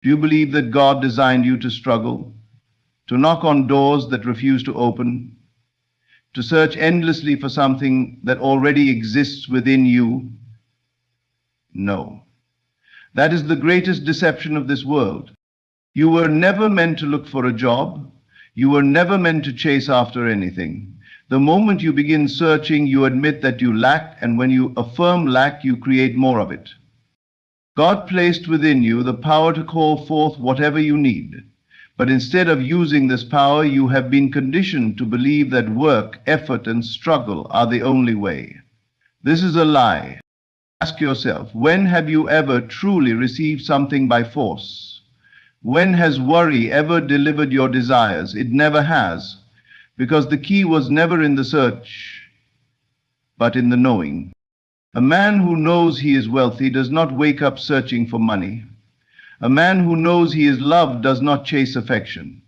Do you believe that God designed you to struggle, to knock on doors that refuse to open, to search endlessly for something that already exists within you? No. That is the greatest deception of this world. You were never meant to look for a job. You were never meant to chase after anything. The moment you begin searching, you admit that you lack, and when you affirm lack, you create more of it. God placed within you the power to call forth whatever you need. But instead of using this power, you have been conditioned to believe that work, effort, and struggle are the only way. This is a lie. Ask yourself, when have you ever truly received something by force? When has worry ever delivered your desires? It never has, because the key was never in the search, but in the knowing. A man who knows he is wealthy does not wake up searching for money. A man who knows he is loved does not chase affection.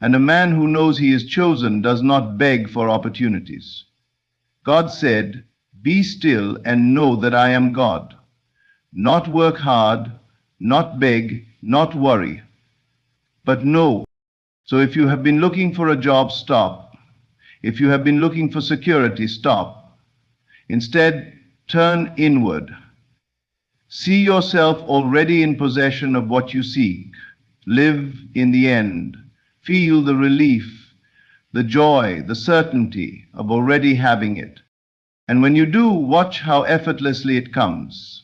And a man who knows he is chosen does not beg for opportunities. God said, "Be still and know that I am God." Not work hard, not beg, not worry, but know. So if you have been looking for a job, stop. If you have been looking for security, stop. Instead, turn inward. See yourself already in possession of what you seek. Live in the end. Feel the relief, the joy, the certainty of already having it. And when you do, watch how effortlessly it comes.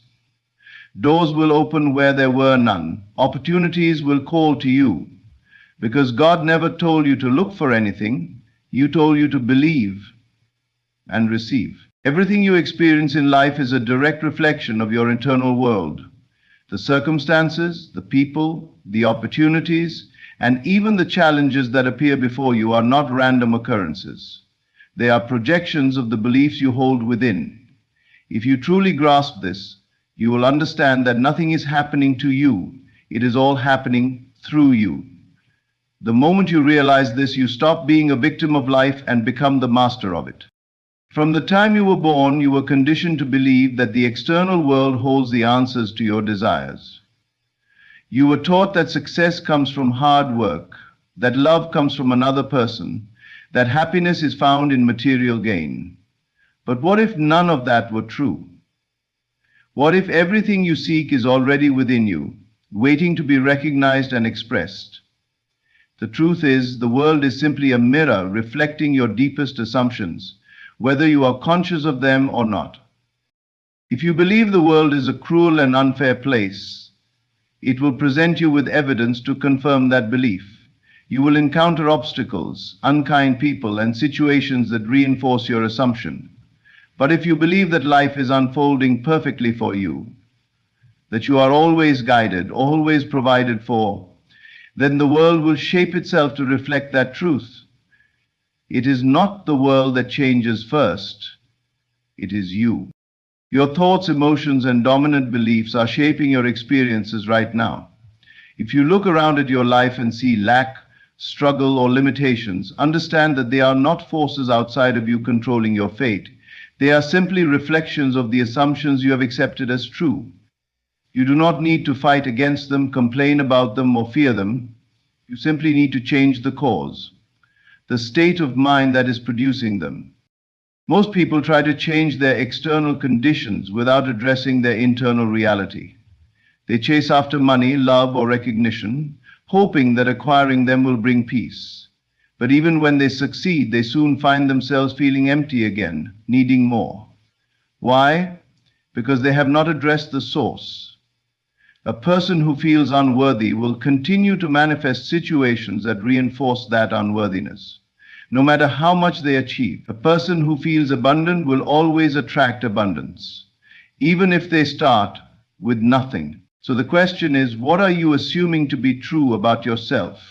Doors will open where there were none. Opportunities will call to you. Because God never told you to look for anything. He told you to believe and receive. Everything you experience in life is a direct reflection of your internal world. The circumstances, the people, the opportunities, and even the challenges that appear before you are not random occurrences. They are projections of the beliefs you hold within. If you truly grasp this, you will understand that nothing is happening to you. It is all happening through you. The moment you realize this, you stop being a victim of life and become the master of it. From the time you were born, you were conditioned to believe that the external world holds the answers to your desires. You were taught that success comes from hard work, that love comes from another person, that happiness is found in material gain. But what if none of that were true? What if everything you seek is already within you, waiting to be recognized and expressed? The truth is, the world is simply a mirror reflecting your deepest assumptions, whether you are conscious of them or not. If you believe the world is a cruel and unfair place, it will present you with evidence to confirm that belief. You will encounter obstacles, unkind people, and situations that reinforce your assumption. But if you believe that life is unfolding perfectly for you, that you are always guided, always provided for, then the world will shape itself to reflect that truth. It is not the world that changes first. It is you. Your thoughts, emotions, and dominant beliefs are shaping your experiences right now. If you look around at your life and see lack, struggle, or limitations, understand that they are not forces outside of you controlling your fate. They are simply reflections of the assumptions you have accepted as true. You do not need to fight against them, complain about them, or fear them. You simply need to change the cause, the state of mind that is producing them. Most people try to change their external conditions without addressing their internal reality. They chase after money, love, or recognition, hoping that acquiring them will bring peace. But even when they succeed, they soon find themselves feeling empty again, needing more. Why? Because they have not addressed the source. A person who feels unworthy will continue to manifest situations that reinforce that unworthiness. No matter how much they achieve, a person who feels abundant will always attract abundance, even if they start with nothing. So the question is, what are you assuming to be true about yourself?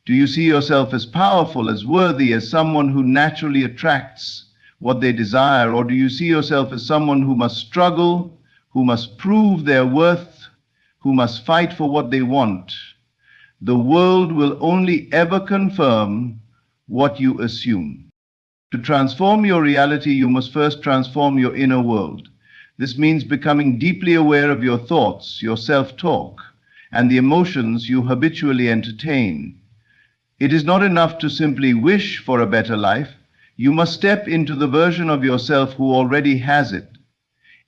Do you see yourself as powerful, as worthy, as someone who naturally attracts what they desire? Or do you see yourself as someone who must struggle, who must prove their worth, who must fight for what they want? The world will only ever confirm what you assume. To transform your reality, you must first transform your inner world. This means becoming deeply aware of your thoughts, your self-talk, and the emotions you habitually entertain. It is not enough to simply wish for a better life. You must step into the version of yourself who already has it.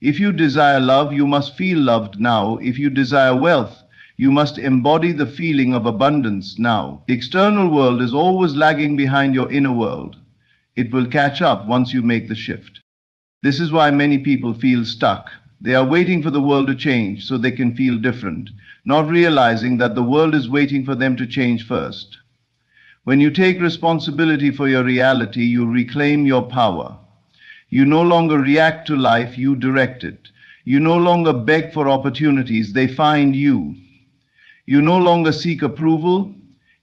If you desire love, you must feel loved now. If you desire wealth, you must embody the feeling of abundance now. The external world is always lagging behind your inner world. It will catch up once you make the shift. This is why many people feel stuck. They are waiting for the world to change so they can feel different, not realizing that the world is waiting for them to change first. When you take responsibility for your reality, you reclaim your power. You no longer react to life, you direct it. You no longer beg for opportunities, they find you. You no longer seek approval,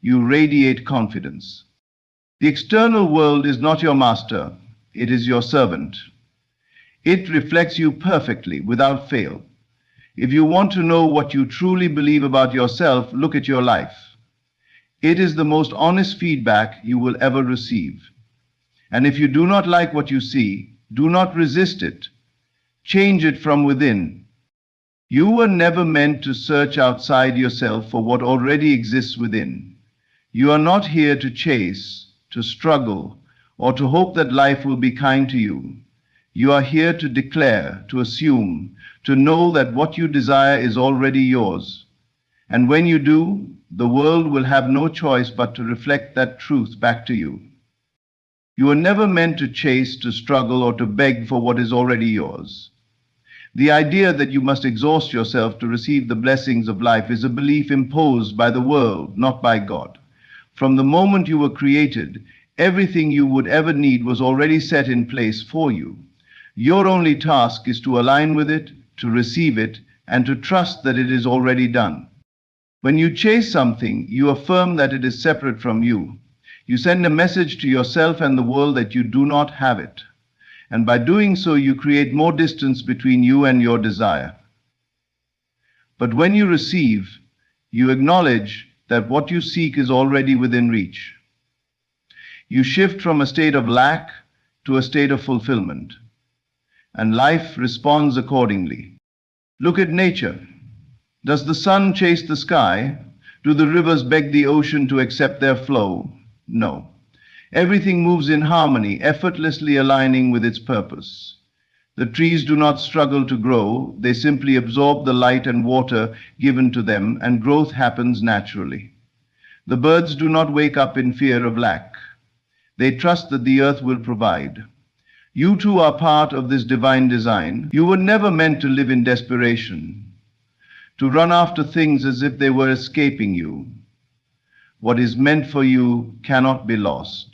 you radiate confidence. The external world is not your master, it is your servant. It reflects you perfectly, without fail. If you want to know what you truly believe about yourself, look at your life. It is the most honest feedback you will ever receive. And if you do not like what you see, do not resist it. Change it from within. You were never meant to search outside yourself for what already exists within. You are not here to chase, to struggle, or to hope that life will be kind to you. You are here to declare, to assume, to know that what you desire is already yours. And when you do, the world will have no choice but to reflect that truth back to you. You were never meant to chase, to struggle, or to beg for what is already yours. The idea that you must exhaust yourself to receive the blessings of life is a belief imposed by the world, not by God. From the moment you were created, everything you would ever need was already set in place for you. Your only task is to align with it, to receive it, and to trust that it is already done. When you chase something, you affirm that it is separate from you. You send a message to yourself and the world that you do not have it. And by doing so, you create more distance between you and your desire. But when you receive, you acknowledge that what you seek is already within reach. You shift from a state of lack to a state of fulfillment, and life responds accordingly. Look at nature. Does the sun chase the sky? Do the rivers beg the ocean to accept their flow? No. Everything moves in harmony, effortlessly aligning with its purpose. The trees do not struggle to grow, they simply absorb the light and water given to them, and growth happens naturally. The birds do not wake up in fear of lack. They trust that the earth will provide. You too are part of this divine design. You were never meant to live in desperation, to run after things as if they were escaping you. What is meant for you cannot be lost.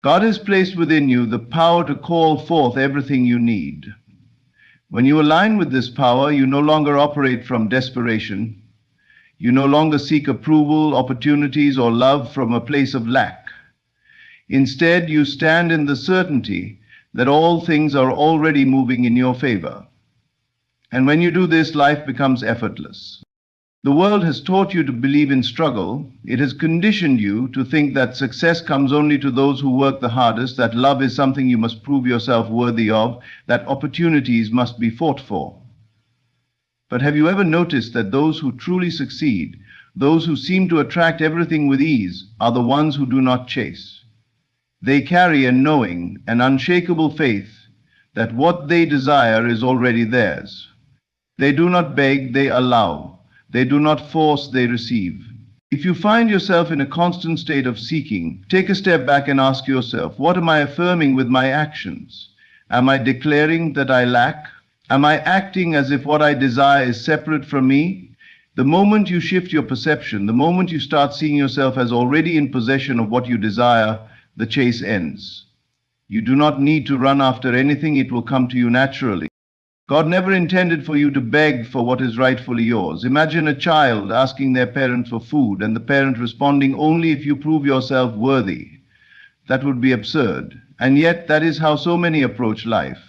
God has placed within you the power to call forth everything you need. When you align with this power, you no longer operate from desperation. You no longer seek approval, opportunities, or love from a place of lack. Instead, you stand in the certainty that all things are already moving in your favor. And when you do this, life becomes effortless. The world has taught you to believe in struggle. It has conditioned you to think that success comes only to those who work the hardest, that love is something you must prove yourself worthy of, that opportunities must be fought for. But have you ever noticed that those who truly succeed, those who seem to attract everything with ease, are the ones who do not chase? They carry a knowing, an unshakable faith that what they desire is already theirs. They do not beg, they allow. They do not force, they receive. If you find yourself in a constant state of seeking, take a step back and ask yourself, what am I affirming with my actions? Am I declaring that I lack? Am I acting as if what I desire is separate from me? The moment you shift your perception, the moment you start seeing yourself as already in possession of what you desire, the chase ends. You do not need to run after anything, it will come to you naturally. God never intended for you to beg for what is rightfully yours. Imagine a child asking their parent for food and the parent responding, only if you prove yourself worthy. That would be absurd. And yet that is how so many approach life,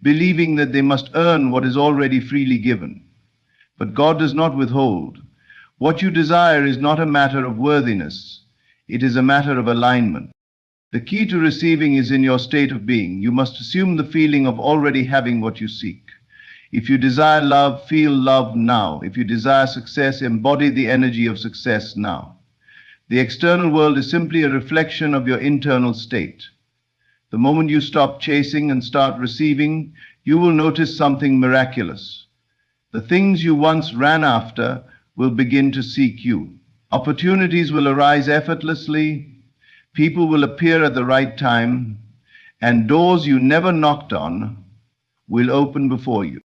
believing that they must earn what is already freely given. But God does not withhold. What you desire is not a matter of worthiness. It is a matter of alignment. The key to receiving is in your state of being. You must assume the feeling of already having what you seek. If you desire love, feel love now. If you desire success, embody the energy of success now. The external world is simply a reflection of your internal state. The moment you stop chasing and start receiving, you will notice something miraculous. The things you once ran after will begin to seek you. Opportunities will arise effortlessly, people will appear at the right time, and doors you never knocked on will open before you.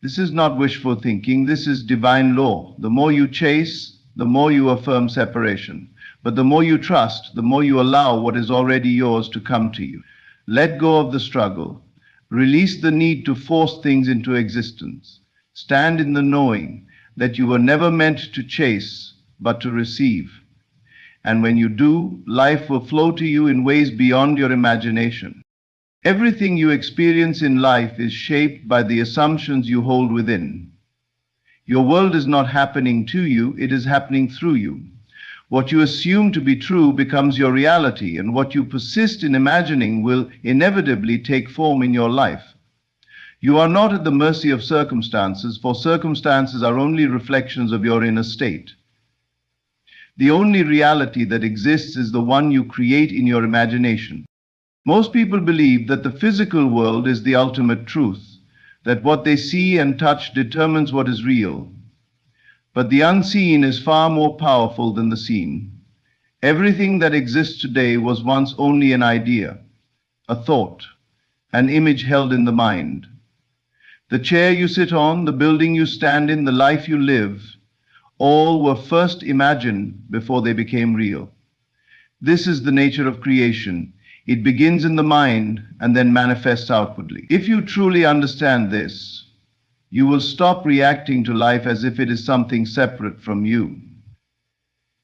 This is not wishful thinking, this is divine law. The more you chase, the more you affirm separation. But the more you trust, the more you allow what is already yours to come to you. Let go of the struggle. Release the need to force things into existence. Stand in the knowing that you were never meant to chase, but to receive. And when you do, life will flow to you in ways beyond your imagination. Everything you experience in life is shaped by the assumptions you hold within. Your world is not happening to you, it is happening through you. What you assume to be true becomes your reality, and what you persist in imagining will inevitably take form in your life. You are not at the mercy of circumstances, for circumstances are only reflections of your inner state. The only reality that exists is the one you create in your imagination. Most people believe that the physical world is the ultimate truth, that what they see and touch determines what is real. But the unseen is far more powerful than the seen. Everything that exists today was once only an idea, a thought, an image held in the mind. The chair you sit on, the building you stand in, the life you live, all were first imagined before they became real. This is the nature of creation. It begins in the mind and then manifests outwardly. If you truly understand this, you will stop reacting to life as if it is something separate from you.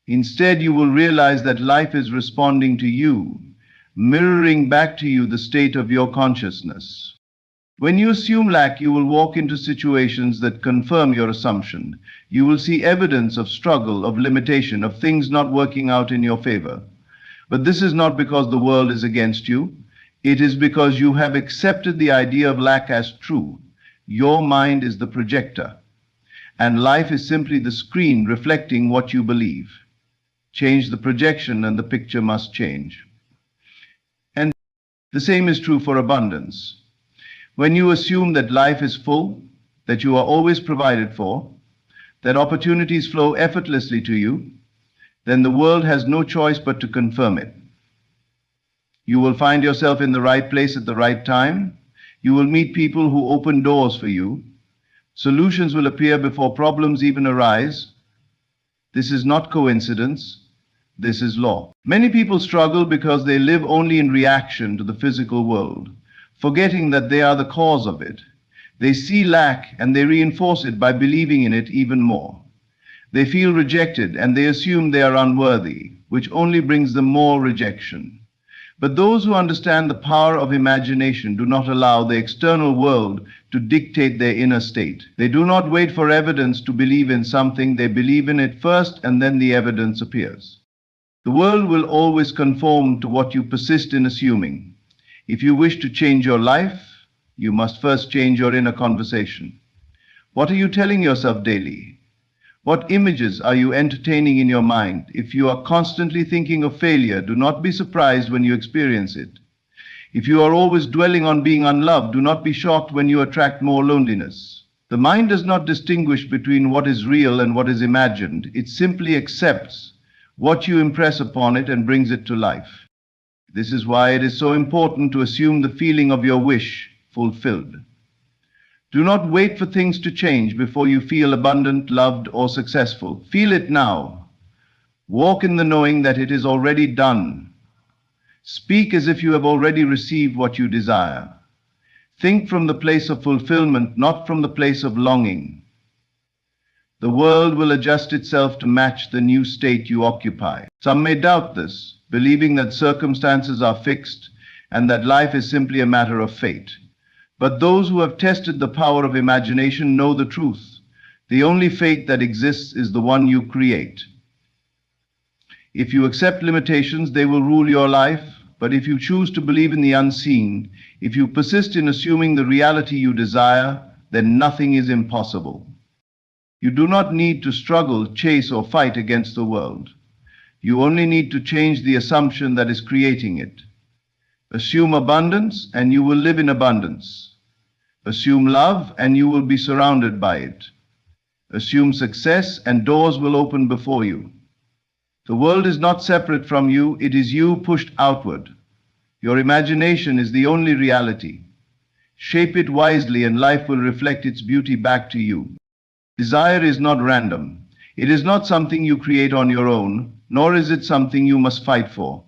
Instead, you will realize that life is responding to you, mirroring back to you the state of your consciousness. When you assume lack, you will walk into situations that confirm your assumption. You will see evidence of struggle, of limitation, of things not working out in your favor. But this is not because the world is against you. It is because you have accepted the idea of lack as true. Your mind is the projector, and life is simply the screen reflecting what you believe. Change the projection and the picture must change. And the same is true for abundance. When you assume that life is full, that you are always provided for, that opportunities flow effortlessly to you, then the world has no choice but to confirm it. You will find yourself in the right place at the right time. You will meet people who open doors for you. Solutions will appear before problems even arise. This is not coincidence. This is law. Many people struggle because they live only in reaction to the physical world, forgetting that they are the cause of it. They see lack and they reinforce it by believing in it even more. They feel rejected and they assume they are unworthy, which only brings them more rejection. But those who understand the power of imagination do not allow the external world to dictate their inner state. They do not wait for evidence to believe in something. They believe in it first, and then the evidence appears. The world will always conform to what you persist in assuming. If you wish to change your life, you must first change your inner conversation. What are you telling yourself daily? What images are you entertaining in your mind? If you are constantly thinking of failure, do not be surprised when you experience it. If you are always dwelling on being unloved, do not be shocked when you attract more loneliness. The mind does not distinguish between what is real and what is imagined. It simply accepts what you impress upon it and brings it to life. This is why it is so important to assume the feeling of your wish fulfilled. Do not wait for things to change before you feel abundant, loved, or successful. Feel it now. Walk in the knowing that it is already done. Speak as if you have already received what you desire. Think from the place of fulfillment, not from the place of longing. The world will adjust itself to match the new state you occupy. Some may doubt this, believing that circumstances are fixed and that life is simply a matter of fate. But those who have tested the power of imagination know the truth. The only fate that exists is the one you create. If you accept limitations, they will rule your life. But if you choose to believe in the unseen, if you persist in assuming the reality you desire, then nothing is impossible. You do not need to struggle, chase, or fight against the world. You only need to change the assumption that is creating it. Assume abundance, and you will live in abundance. Assume love, and you will be surrounded by it. Assume success, and doors will open before you. The world is not separate from you, it is you pushed outward. Your imagination is the only reality. Shape it wisely, and life will reflect its beauty back to you. Desire is not random. It is not something you create on your own, nor is it something you must fight for.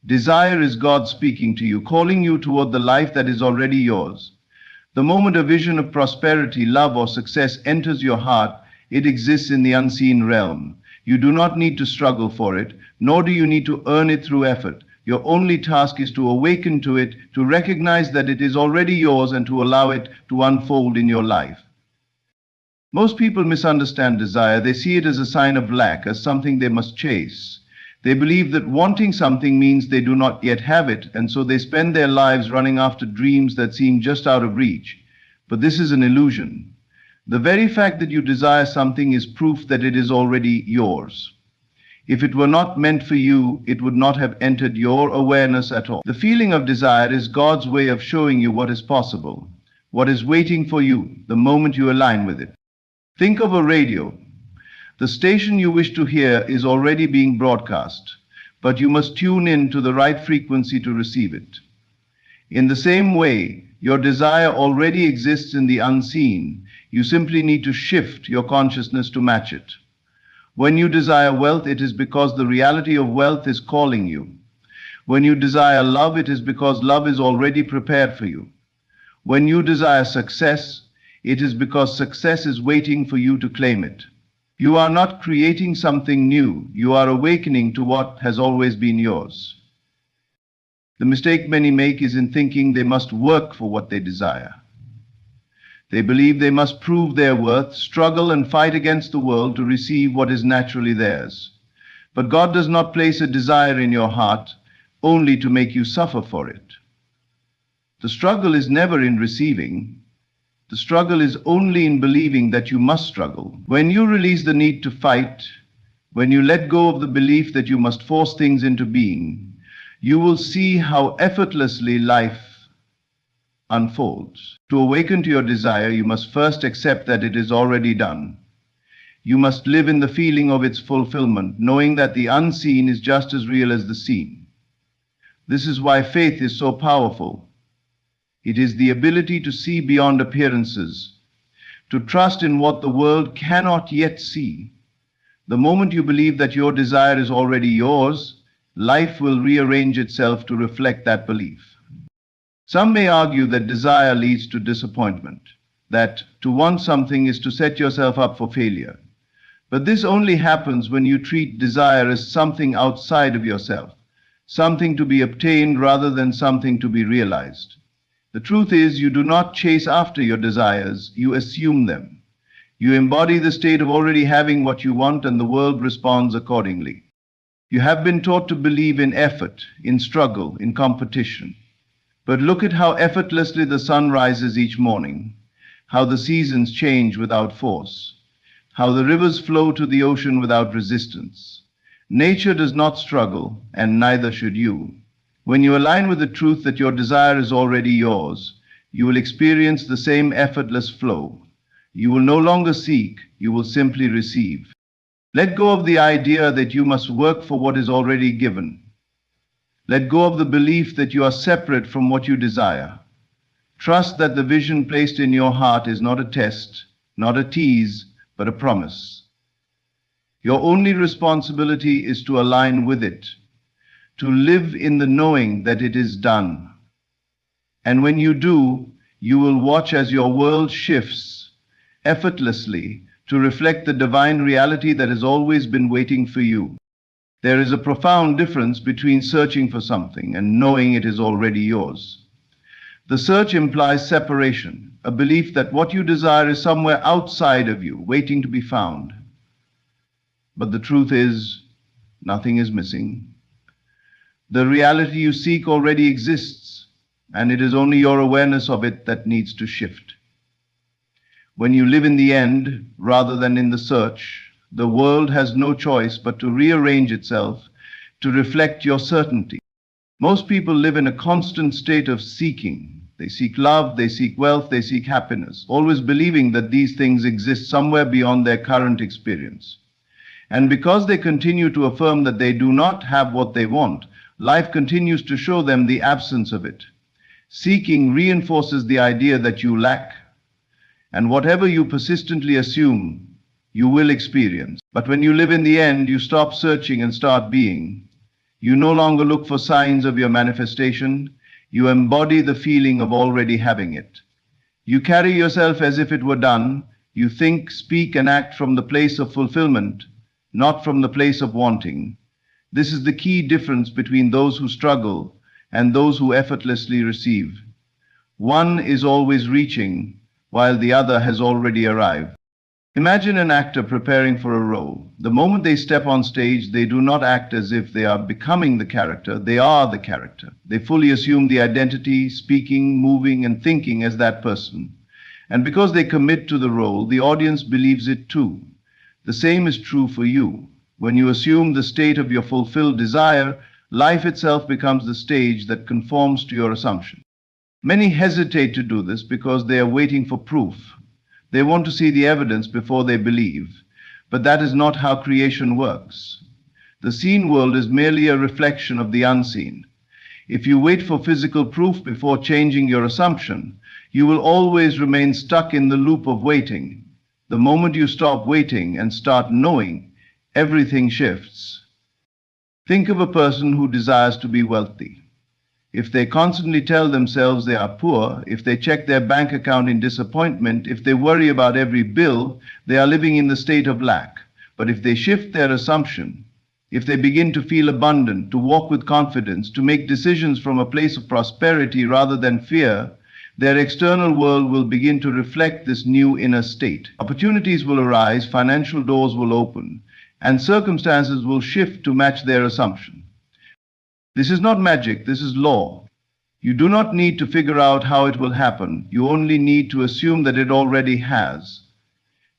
Desire is God speaking to you, calling you toward the life that is already yours. The moment a vision of prosperity, love, or success enters your heart, it exists in the unseen realm. You do not need to struggle for it, nor do you need to earn it through effort. Your only task is to awaken to it, to recognize that it is already yours, and to allow it to unfold in your life. Most people misunderstand desire. They see it as a sign of lack, as something they must chase. They believe that wanting something means they do not yet have it, and so they spend their lives running after dreams that seem just out of reach. But this is an illusion. The very fact that you desire something is proof that it is already yours. If it were not meant for you, it would not have entered your awareness at all. The feeling of desire is God's way of showing you what is possible, what is waiting for you the moment you align with it. Think of a radio. The station you wish to hear is already being broadcast, but you must tune in to the right frequency to receive it. In the same way, your desire already exists in the unseen. You simply need to shift your consciousness to match it. When you desire wealth, it is because the reality of wealth is calling you. When you desire love, it is because love is already prepared for you. When you desire success, it is because success is waiting for you to claim it. You are not creating something new. You are awakening to what has always been yours. The mistake many make is in thinking they must work for what they desire. They believe they must prove their worth, struggle, and fight against the world to receive what is naturally theirs. But God does not place a desire in your heart only to make you suffer for it. The struggle is never in receiving. The struggle is only in believing that you must struggle. When you release the need to fight, when you let go of the belief that you must force things into being, you will see how effortlessly life unfolds. To awaken to your desire, you must first accept that it is already done. You must live in the feeling of its fulfillment, knowing that the unseen is just as real as the seen. This is why faith is so powerful. It is the ability to see beyond appearances, to trust in what the world cannot yet see. The moment you believe that your desire is already yours, life will rearrange itself to reflect that belief. Some may argue that desire leads to disappointment, that to want something is to set yourself up for failure. But this only happens when you treat desire as something outside of yourself, something to be obtained rather than something to be realized. The truth is, you do not chase after your desires, you assume them. You embody the state of already having what you want, and the world responds accordingly. You have been taught to believe in effort, in struggle, in competition. But look at how effortlessly the sun rises each morning, how the seasons change without force, how the rivers flow to the ocean without resistance. Nature does not struggle, and neither should you. When you align with the truth that your desire is already yours, you will experience the same effortless flow. You will no longer seek, you will simply receive. Let go of the idea that you must work for what is already given. Let go of the belief that you are separate from what you desire. Trust that the vision placed in your heart is not a test, not a tease, but a promise. Your only responsibility is to align with it, to live in the knowing that it is done. And when you do, you will watch as your world shifts effortlessly to reflect the divine reality that has always been waiting for you. There is a profound difference between searching for something and knowing it is already yours. The search implies separation, a belief that what you desire is somewhere outside of you, waiting to be found. But the truth is, nothing is missing. The reality you seek already exists, and it is only your awareness of it that needs to shift. When you live in the end rather than in the search, the world has no choice but to rearrange itself to reflect your certainty. Most people live in a constant state of seeking. They seek love, they seek wealth, they seek happiness, always believing that these things exist somewhere beyond their current experience. And because they continue to affirm that they do not have what they want, life continues to show them the absence of it. Seeking reinforces the idea that you lack, and whatever you persistently assume, you will experience. But when you live in the end, you stop searching and start being. You no longer look for signs of your manifestation. You embody the feeling of already having it. You carry yourself as if it were done. You think, speak, and act from the place of fulfillment, not from the place of wanting. This is the key difference between those who struggle and those who effortlessly receive. One is always reaching, while the other has already arrived. Imagine an actor preparing for a role. The moment they step on stage, they do not act as if they are becoming the character, they are the character. They fully assume the identity, speaking, moving, and thinking as that person. And because they commit to the role, the audience believes it too. The same is true for you. When you assume the state of your fulfilled desire, life itself becomes the stage that conforms to your assumption. Many hesitate to do this because they are waiting for proof. They want to see the evidence before they believe. But that is not how creation works. The seen world is merely a reflection of the unseen. If you wait for physical proof before changing your assumption, you will always remain stuck in the loop of waiting. The moment you stop waiting and start knowing, everything shifts. Think of a person who desires to be wealthy. If they constantly tell themselves they are poor, if they check their bank account in disappointment, if they worry about every bill, they are living in the state of lack. But if they shift their assumption, if they begin to feel abundant, to walk with confidence, to make decisions from a place of prosperity rather than fear, their external world will begin to reflect this new inner state. Opportunities will arise, financial doors will open, and circumstances will shift to match their assumption. This is not magic, this is law. You do not need to figure out how it will happen. You only need to assume that it already has.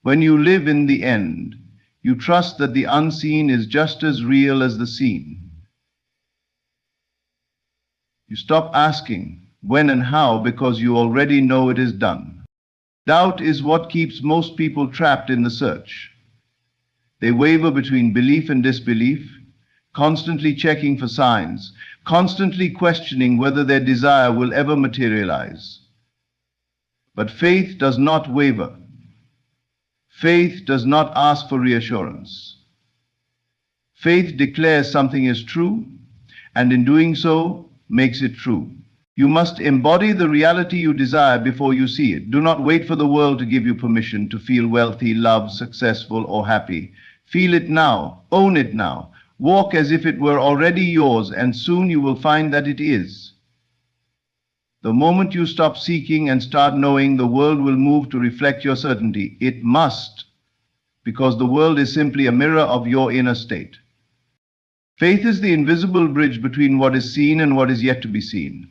When you live in the end, you trust that the unseen is just as real as the seen. You stop asking when and how because you already know it is done. Doubt is what keeps most people trapped in the search. They waver between belief and disbelief, constantly checking for signs, constantly questioning whether their desire will ever materialize. But faith does not waver. Faith does not ask for reassurance. Faith declares something is true, and in doing so, makes it true. You must embody the reality you desire before you see it. Do not wait for the world to give you permission to feel wealthy, loved, successful, or happy. Feel it now. Own it now. Walk as if it were already yours, and soon you will find that it is. The moment you stop seeking and start knowing, the world will move to reflect your certainty. It must, because the world is simply a mirror of your inner state. Faith is the invisible bridge between what is seen and what is yet to be seen.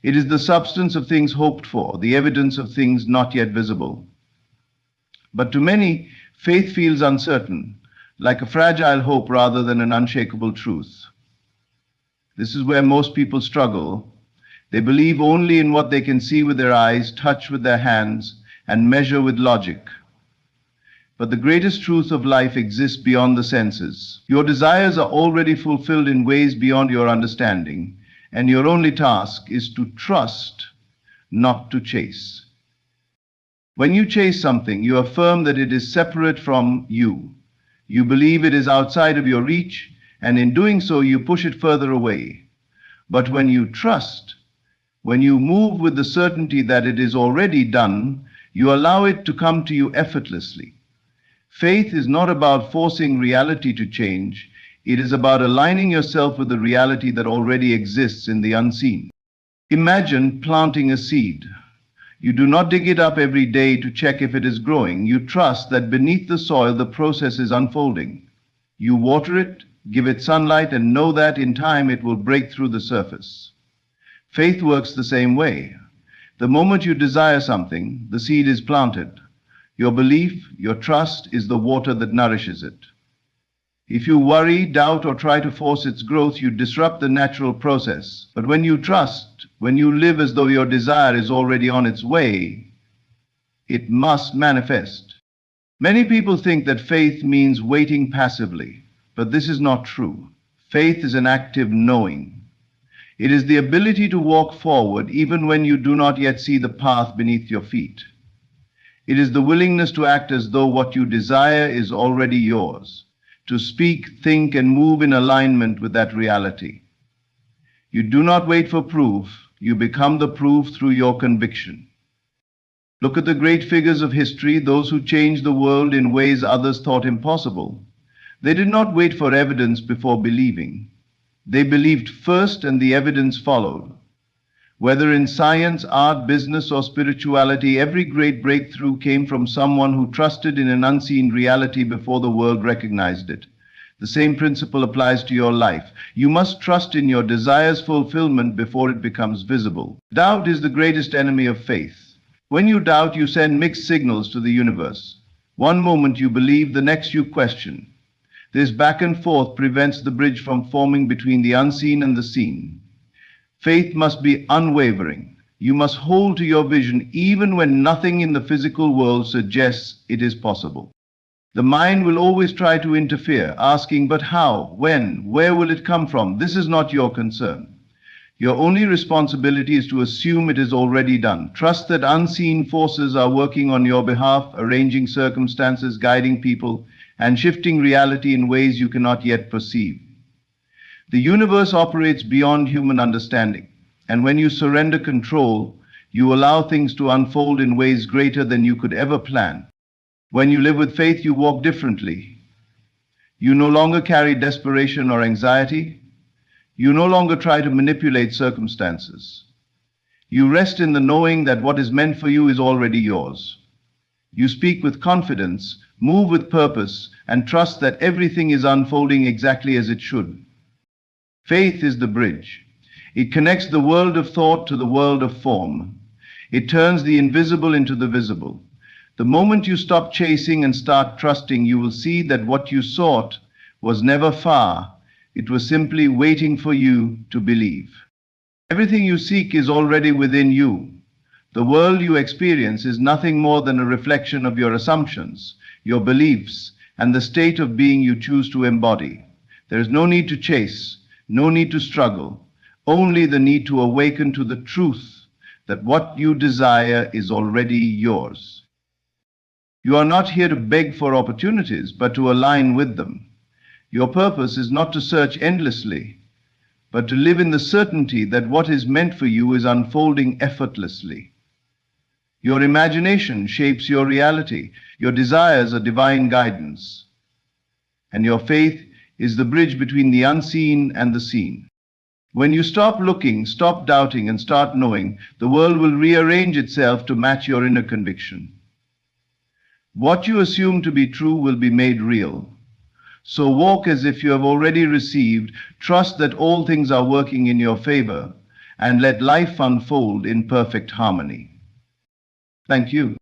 It is the substance of things hoped for, the evidence of things not yet visible. But to many, faith feels uncertain, like a fragile hope rather than an unshakable truth. This is where most people struggle. They believe only in what they can see with their eyes, touch with their hands, and measure with logic. But the greatest truth of life exists beyond the senses. Your desires are already fulfilled in ways beyond your understanding, and your only task is to trust, not to chase. When you chase something, you affirm that it is separate from you. You believe it is outside of your reach, and in doing so, you push it further away. But when you trust, when you move with the certainty that it is already done, you allow it to come to you effortlessly. Faith is not about forcing reality to change. It is about aligning yourself with the reality that already exists in the unseen. Imagine planting a seed. You do not dig it up every day to check if it is growing. You trust that beneath the soil the process is unfolding. You water it, give it sunlight, and know that in time it will break through the surface. Faith works the same way. The moment you desire something, the seed is planted. Your belief, your trust is the water that nourishes it. If you worry, doubt, or try to force its growth, you disrupt the natural process. But when you trust, when you live as though your desire is already on its way, it must manifest. Many people think that faith means waiting passively, but this is not true. Faith is an active knowing. It is the ability to walk forward even when you do not yet see the path beneath your feet. It is the willingness to act as though what you desire is already yours, to speak, think, and move in alignment with that reality. You do not wait for proof, you become the proof through your conviction. Look at the great figures of history, those who changed the world in ways others thought impossible. They did not wait for evidence before believing. They believed first and the evidence followed. Whether in science, art, business, or spirituality, every great breakthrough came from someone who trusted in an unseen reality before the world recognized it. The same principle applies to your life. You must trust in your desire's fulfillment before it becomes visible. Doubt is the greatest enemy of faith. When you doubt, you send mixed signals to the universe. One moment you believe, the next you question. This back and forth prevents the bridge from forming between the unseen and the seen. Faith must be unwavering. You must hold to your vision even when nothing in the physical world suggests it is possible. The mind will always try to interfere, asking, but how, when, where will it come from? This is not your concern. Your only responsibility is to assume it is already done. Trust that unseen forces are working on your behalf, arranging circumstances, guiding people, and shifting reality in ways you cannot yet perceive. The universe operates beyond human understanding, and when you surrender control, you allow things to unfold in ways greater than you could ever plan. When you live with faith, you walk differently. You no longer carry desperation or anxiety. You no longer try to manipulate circumstances. You rest in the knowing that what is meant for you is already yours. You speak with confidence, move with purpose, and trust that everything is unfolding exactly as it should. Faith is the bridge. It connects the world of thought to the world of form. It turns the invisible into the visible. The moment you stop chasing and start trusting, you will see that what you sought was never far. It was simply waiting for you to believe. Everything you seek is already within you. The world you experience is nothing more than a reflection of your assumptions, your beliefs, and the state of being you choose to embody. There is no need to chase, no need to struggle, only the need to awaken to the truth that what you desire is already yours. You are not here to beg for opportunities, but to align with them. Your purpose is not to search endlessly, but to live in the certainty that what is meant for you is unfolding effortlessly. Your imagination shapes your reality. Your desires are divine guidance. And your faith is the bridge between the unseen and the seen. When you stop looking, stop doubting, and start knowing, the world will rearrange itself to match your inner conviction. What you assume to be true will be made real. So walk as if you have already received, trust that all things are working in your favor, and let life unfold in perfect harmony. Thank you.